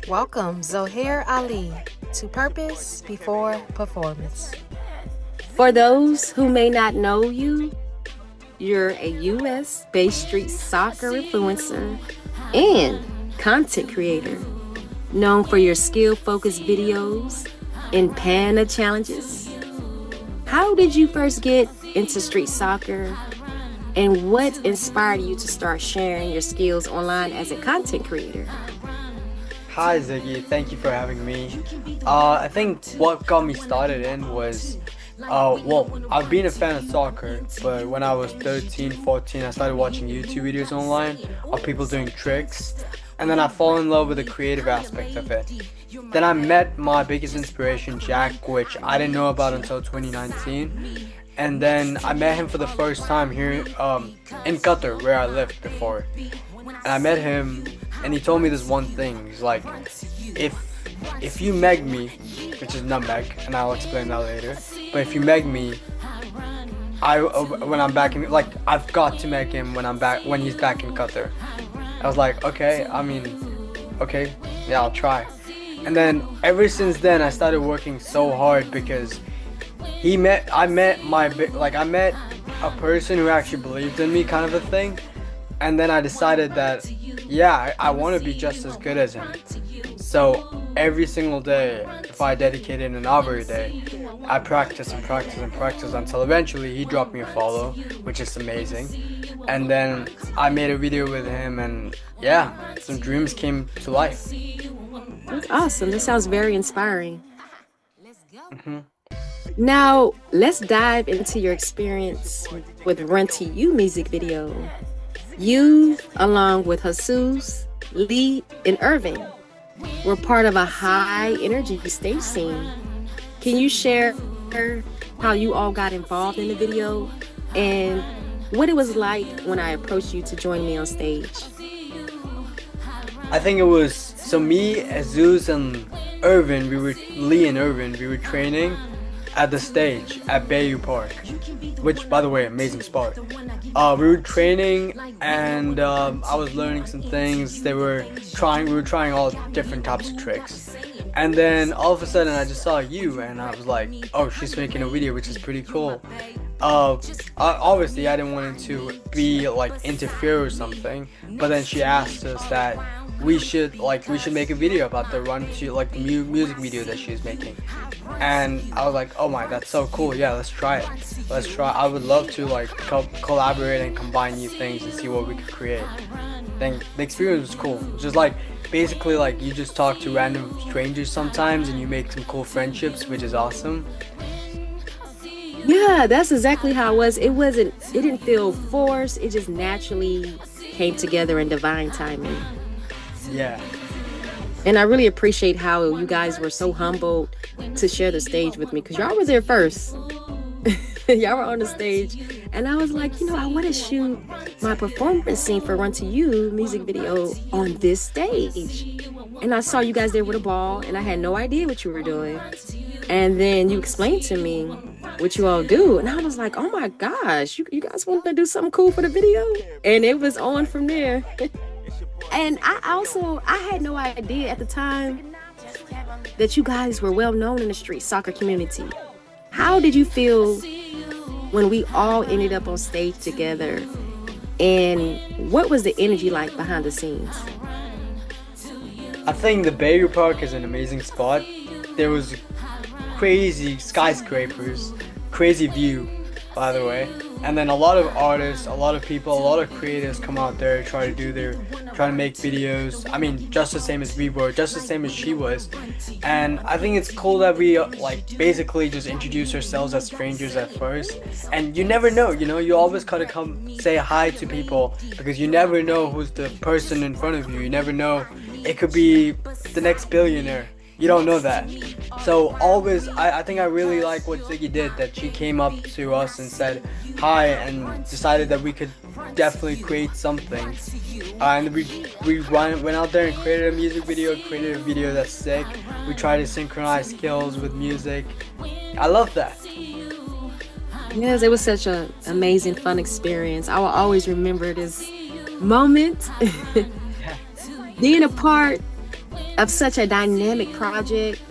Welcome, Zohair Ali, to Purpose Before Performance. For those who may not know you, you're a US-based street soccer influencer and content creator, known for your skill-focused videos and panda challenges. How did you first get into street soccer, and what inspired you to start sharing your skills online as a content creator? Hi Ziggy, thank you for having me. I think what got me started in was, I've been a fan of soccer, but when I was 13, 14, I started watching YouTube videos online of people doing tricks, and then I fall in love with the creative aspect of it. Then I met my biggest inspiration, Jack, which I didn't know about until 2019. And then I met him for the first time here in Qatar, where I lived before. And I met him, and he told me this one thing. He's like, if you meg me, which is nutmeg, and I'll explain that later. But if you meg me, when I'm back in, like, I've got to meg him when he's back in Qatar. I was like, okay, yeah, I'll try. And then ever since then, I started working so hard because I met a person who actually believed in me, kind of a thing. And then I decided that, yeah, I want to be just as good as him. So every single day, if I dedicated an hour a day, I practice and practice and practice until eventually he dropped me a follow, which is amazing. And then I made a video with him, and yeah, some dreams came to life. That's awesome. That sounds very inspiring. hmm Now, let's dive into your experience with Run to You music video. You, along with Jesus, Lee, and Irving, were part of a high energy stage scene. Can you share how you all got involved in the video and what it was like when I approached you to join me on stage? I think it was, so me, Zeus, and Irvin, Lee and Irvin, we were training at the stage at Bayou Park, which, by the way, amazing spot. We were training, and I was learning some things. We were trying all different types of tricks. And then all of a sudden I just saw you, and I was like, oh, she's making a video, which is pretty cool. Obviously I didn't want it to be like interfere or something, but then she asked us that we should make a video about the Run to, like, the music video that she's making. And I was like, oh my, that's so cool. Yeah, let's try it. I would love to, like, collaborate and combine new things and see what we could create. Then the experience was cool. Just like, basically, like, you just talk to random strangers sometimes and you make some cool friendships, which is awesome. Yeah, that's exactly how it was. It didn't feel forced. It just naturally came together in divine timing. Yeah. And I really appreciate how you guys were so humbled to share the stage with me, because y'all were there first. Y'all were on the stage, and I was like, I want to shoot my performance scene for Run to You music video on this stage. And I saw you guys there with a ball, and I had no idea what you were doing. And then you explained to me what you all do, and I was like, oh my gosh, you guys want to do something cool for the video? And it was on from there. And I had no idea at the time that you guys were well known in the street soccer community. How did you feel when we all ended up on stage together? And what was the energy like behind the scenes? I think the Bayou Park is an amazing spot. There was crazy skyscrapers, crazy view, by the way. And then a lot of artists, a lot of people, a lot of creators come out there, try to make videos. I mean, just the same as we were, just the same as she was. And I think it's cool that we basically just introduce ourselves as strangers at first. And you never know, you always gotta come say hi to people, because you never know who's the person in front of you. You never know, it could be the next billionaire. You don't know that. So always, I think I really like what Ziggy did, that she came up to us and said hi and decided that we could definitely create something. And we went out there and created a video that's sick. We tried to synchronize skills with music. I love that. Yes, it was such an amazing, fun experience. I will always remember this moment. Being a part of such a dynamic project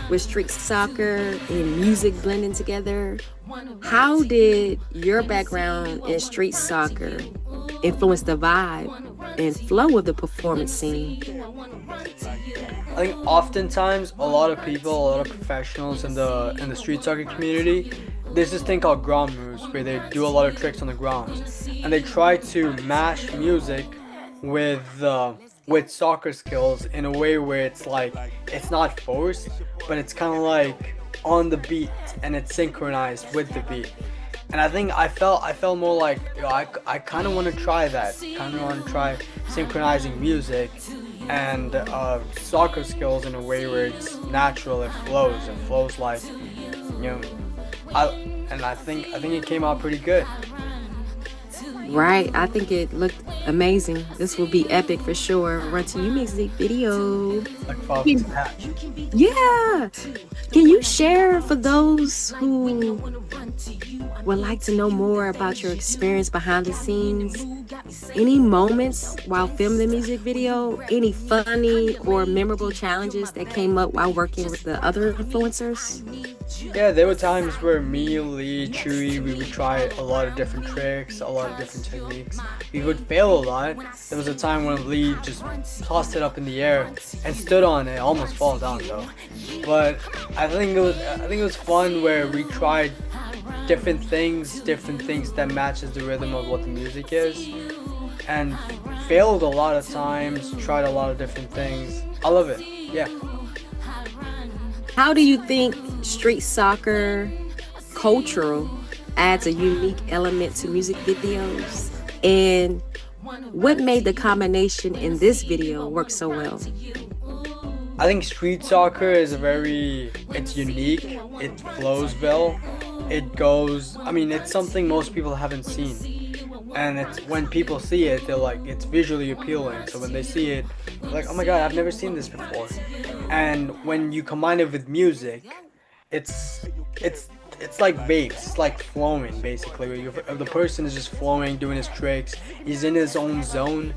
with street soccer and music blending together, how did your background in street soccer influence the vibe and flow of the performance scene? I think oftentimes a lot of people, a lot of professionals in the street soccer community, there's this thing called ground moves where they do a lot of tricks on the ground, and they try to mash music with soccer skills in a way where it's like it's not forced, but it's kind of like on the beat and it's synchronized with the beat. And I felt more like, I kind of want to try that. Kind of want to try synchronizing music and soccer skills in a way where it's natural. It flows like, I think it came out pretty good. Right, I think it looked amazing. This will be epic for sure. Run to you music video. Like Father's patch. Yeah. Can you share for those who would like to know more about your experience behind the scenes? Any moments while filming the music video? Any funny or memorable challenges that came up while working with the other influencers? Yeah, there were times where me, Lee, Chewy, we would try a lot of different tricks, a lot of different techniques. We would fail a lot. There was a time when Lee just tossed it up in the air and stood on it, almost fall down though. But I think it was fun where we tried different things that matches the rhythm of what the music is, and failed a lot of times, tried a lot of different things. I love it. Yeah. How do you think street soccer cultural adds a unique element to music videos? And what made the combination in this video work so well? I think street soccer is it's unique, it flows well, it's something most people haven't seen. And it's when people see it, they're like, it's visually appealing. So when they see it, they're like, oh my god, I've never seen this before. And when you combine it with music, it's like waves, it's like flowing basically. Where the person is just flowing, doing his tricks, he's in his own zone.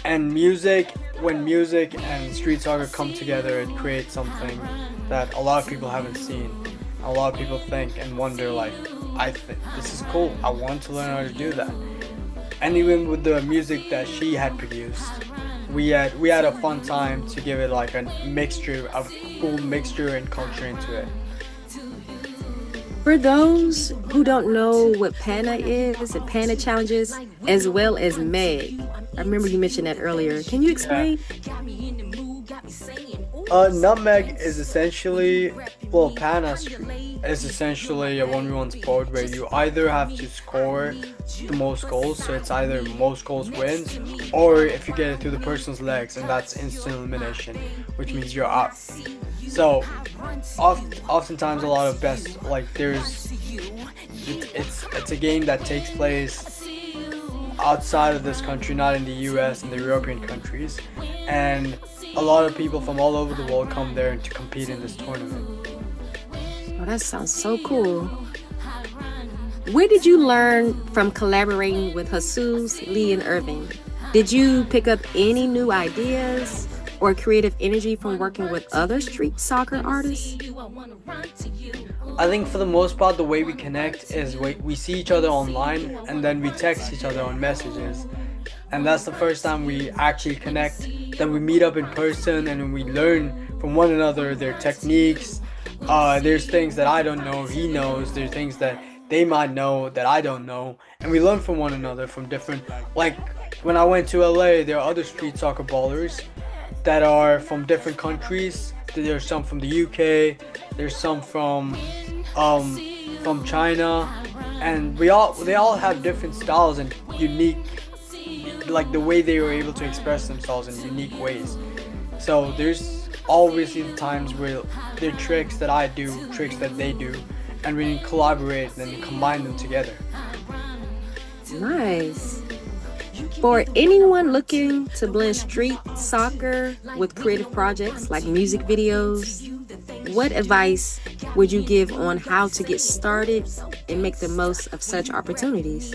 And when music and street soccer come together, it creates something that a lot of people haven't seen. A lot of people think and wonder, like, I think this is cool, I want to learn how to do that. And even with the music that she had produced, we had a fun time to give it like a cool mixture and culture into it. For those who don't know what PANA is and PANA challenges, as well as Meg, I remember you mentioned that earlier. Can you explain? Nutmeg is essentially, PANA is essentially a 1v1 sport where you either have to score the most goals, so it's either most goals wins, or if you get it through the person's legs, and that's instant elimination, which means you're out. So, oftentimes a lot of it's a game that takes place outside of this country, not in the US and the European countries, and a lot of people from all over the world come there to compete in this tournament. Oh, that sounds so cool. Where did you learn from collaborating with Jesus, Lee, and Irving? Did you pick up any new ideas or creative energy from working with other street soccer artists? I think for the most part, the way we connect is we see each other online and then we text each other on messages. And that's the first time we actually connect. Then we meet up in person and we learn from one another their techniques. There's things that I don't know, he knows. There's things that they might know that I don't know. And we learn from one another from different, like when I went to LA, there are other street soccer ballers that are from different countries. There's some from the UK, there's some from China, and they all have different styles and unique, like the way they were able to express themselves in unique ways. So there's obviously the times where there are tricks that I do, tricks that they do, and we collaborate and combine them together. Nice. For anyone looking to blend street soccer with creative projects like music videos, what advice would you give on how to get started and make the most of such opportunities?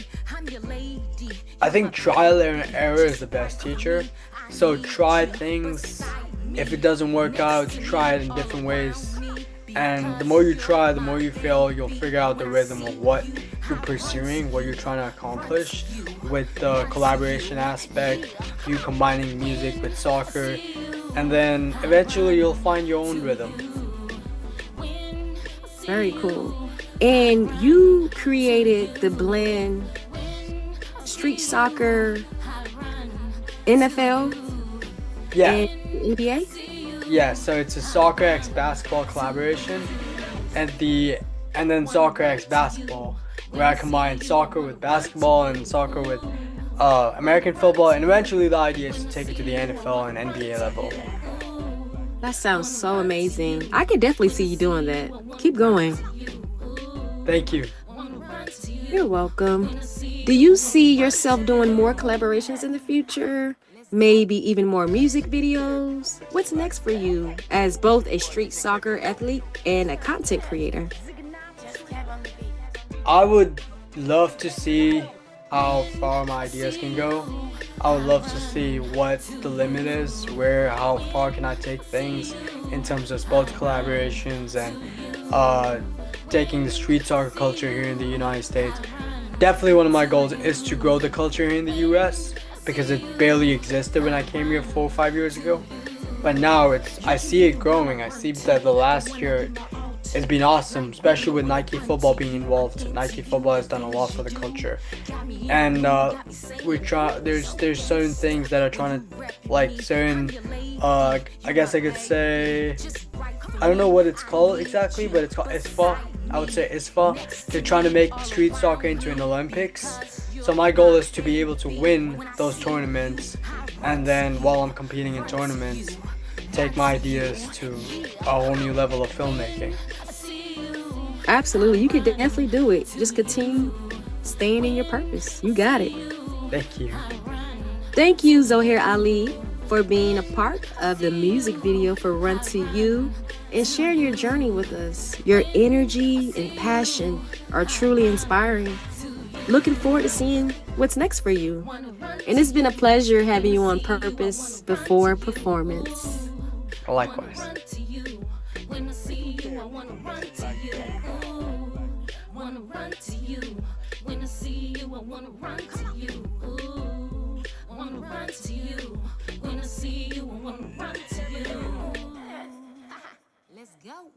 I think trial and error is the best teacher. So try things if it doesn't work out, try it in different ways. And the more you try, the more you fail, you'll figure out the rhythm of what you're pursuing, what you're trying to accomplish with the collaboration aspect, you combining music with soccer, and then eventually you'll find your own rhythm. Very cool. And you created the blend street soccer, NFL, Yeah. and NBA? Yeah, so it's a soccer x basketball collaboration, and then soccer x basketball, where I combine soccer with basketball and soccer with American football, and eventually the idea is to take it to the NFL and NBA level. That sounds so amazing. I could definitely see you doing that. Keep going. Thank you. You're welcome. Do you see yourself doing more collaborations in the future? Maybe even more music videos? What's next for you as both a street soccer athlete and a content creator? I would love to see how far my ideas can go. I would love to see what the limit is, how far can I take things in terms of sports collaborations and taking the street soccer culture here in the United States. Definitely one of my goals is to grow the culture here in the US, because it barely existed when I came here 4 or 5 years ago. But now I see it growing. I see that the last year it's been awesome, especially with Nike football being involved. Nike football has done a lot for the culture, and there's certain things that are trying to, like certain I guess I could say, I don't know what it's called exactly, but it's called ISFA. I would say ISFA. They're trying to make street soccer into an Olympics. So my goal is to be able to win those tournaments, and then while I'm competing in tournaments, take my ideas to a whole new level of filmmaking. Absolutely. You could definitely do it. Just continue staying in your purpose. You got it. Thank you. Thank you, Zohair Ali, for being a part of the music video for Run to You and sharing your journey with us. Your energy and passion are truly inspiring. Looking forward to seeing what's next for you. And it's been a pleasure having you on Purpose Before Performance. Likewise. When I see you, I wanna run to you. Ooh, I wanna run to you. When I see you, I wanna run to you. Let's go.